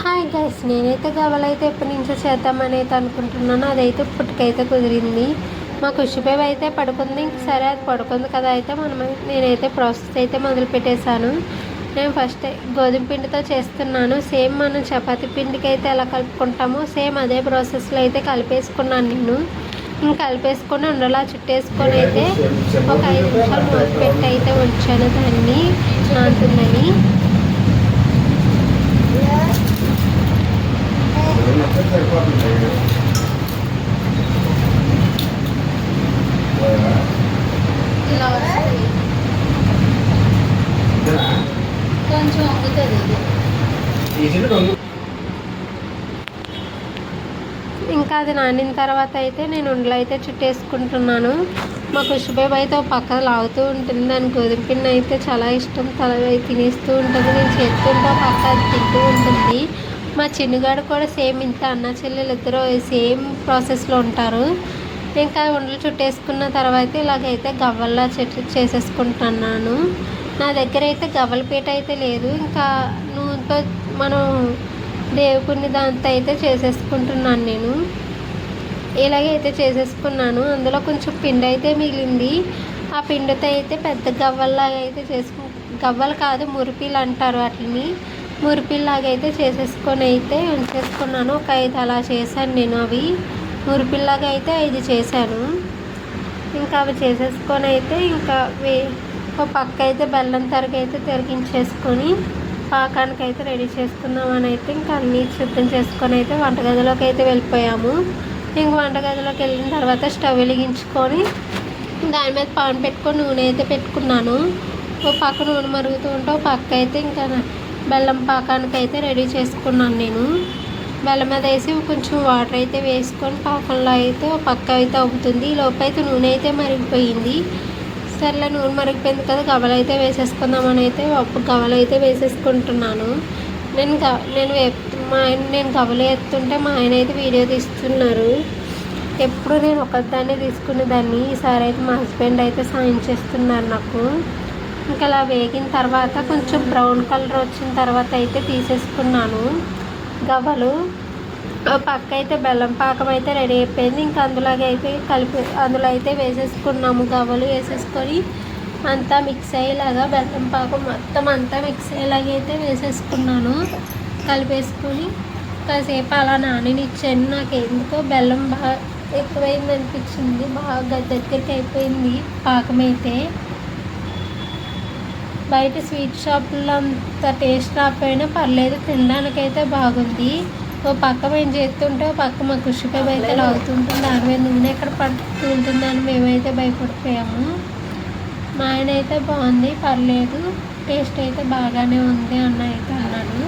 Hi guys, నేనైతే గవ్వలైతే ఎప్పటి నుంచో చేద్దామని అయితే అనుకుంటున్నాను. అదైతే ఇప్పటికైతే కుదిరింది. మా ఖుషిబేబ్ అయితే పడుకుంది. ఇంక సరే అది పడుకుంది కదా, అయితే నేనైతే ప్రాసెస్ అయితే మొదలు పెట్టేశాను. నేను ఫస్ట్ గోధుమ పిండితో చేస్తున్నాను. సేమ్ మనం చపాతీ పిండికి అయితే ఎలా కలుపుకుంటామో సేమ్ అదే ప్రాసెస్లో అయితే కలిపేసుకున్నాను నేను. ఇంకా కలిపేసుకొని ఉండలా చుట్టేసుకొని అయితే ఒక 5 నిమిషాలు మూత పెట్టి అయితే ఉంచాను దాన్ని నానుతుందని. కొంచెం వంగుతుంది. ఇంకా అది నానిన తర్వాత అయితే నేను ఉండలు అయితే చుట్టేసుకుంటున్నాను. మా ఖుషిబేబ్ అయితే ఒక పక్క లాగుతూ ఉంటుంది. దాని గోధుమ పిండి అయితే చాలా ఇష్టం. తల తినేస్తూ ఉంటుంది. నేను చేస్తుంటే ఒక పక్క అది తింటూ ఉంటుంది. మా చిన్నగాడు కూడా సేమ్ ఇంత అన్న చెల్లెలు ఇద్దరు సేమ్ ప్రాసెస్లో ఉంటారు. ఇంకా ఉండలు చుట్టేసుకున్న తర్వాత ఇలాగైతే గవ్వల్లా చేసేసుకుంటున్నాను. నా దగ్గర అయితే గవ్వల పీట అయితే లేదు. ఇంకా నూనెతో మనం దేవుకుని దాంతో అయితే చేసేసుకుంటున్నాను నేను. ఇలాగైతే చేసేసుకున్నాను. అందులో కొంచెం పిండి అయితే మిగిలింది. ఆ పిండితో అయితే పెద్ద గవ్వల్లాగా అయితే గవ్వలు కాదు, మురిపిలు అంటారు వాటిని. మురిపిల్లాగా అయితే చేసేసుకొని అయితే ఉంచేసుకున్నాను. ఒక 5 అలా చేశాను నేను. అవి మురిపిల్లాగా అయితే 5 చేశాను. ఇంకా అవి చేసేసుకొని అయితే ఇంకా ఒక పక్క అయితే బెల్లం తరిగి తిరిగించేసుకొని పాకానికి అయితే రెడీ చేసుకుందామని అయితే ఇంకా అన్నీ సిద్ధం చేసుకొని అయితే వంటగదిలోకి అయితే వెళ్ళిపోయాము. ఇంక వంటగదిలోకి వెళ్ళిన తర్వాత స్టవ్ వెలిగించుకొని దాని మీద పాన్ పెట్టుకొని నూనె అయితే పెట్టుకున్నాను. ఒక పక్క నూనె మరుగుతూ ఉంటే ఒక పక్క అయితే ఇంకా బెల్లం పాకానికి అయితే రెడీ చేసుకున్నాను నేను. బెల్లం మీద వేసి కొంచెం వాటర్ అయితే వేసుకొని పాకంలో అయితే ఒక పక్క అయితే అవుతుంది. ఈ లోపు అయితే నూనె అయితే మరిగిపోయింది. సర్లే నూనె మరిగిపోయింది కదా, గవ్వలు అయితే వేసేసుకుందామని అయితే అప్పుడు గవ్వలు అయితే వేసేసుకుంటున్నాను. నేను గవ్వలు ఎత్తుంటే మా ఆయన అయితే వీడియో తీస్తున్నారు. ఎప్పుడు నేను ఒకదాన్ని తీసుకునేదాన్ని. ఈసారి అయితే మా హస్బెండ్ అయితే సాయం చేస్తున్నారు నాకు. ఇంకా అలా వేగిన తర్వాత కొంచెం బ్రౌన్ కలర్ వచ్చిన తర్వాత అయితే తీసేసుకున్నాను గవ్వలు. పక్క అయితే బెల్లం పాకం అయితే రెడీ అయిపోయింది. ఇంకా అందులో అయితే వేసేసుకున్నాము. గవ్వలు వేసేసుకొని అంతా మిక్స్ అయ్యేలాగా బెల్లం పాకం మొత్తం అంతా మిక్స్ అయ్యేలాగా అయితే వేసేసుకున్నాను. కలిపేసుకొని కాసేపు అలా నాననిచ్చాను. నాకు ఎందుకో బెల్లం బాగా ఎక్కువైంది అనిపించింది. బాగా దగ్గరికి అయిపోయింది పాకం అయితే. బయట స్వీట్ షాపుల్లో అంత టేస్ట్ రాకపోయినా పర్లేదు, తినడానికైతే బాగుంది. ఓ పక్క మేము చేస్తుంటే ఓ పక్క మా ఖుషిబేబ్ అయితే లాగుతుంటుంది. దాని మీద నూనె ఎక్కడ పడుతుంటుందని మేమైతే భయపడిపోయాము. మా ఆయన అయితే బాగుంది, పర్లేదు, టేస్ట్ అయితే బాగానే ఉంది అన్న అయితే అన్నాడు.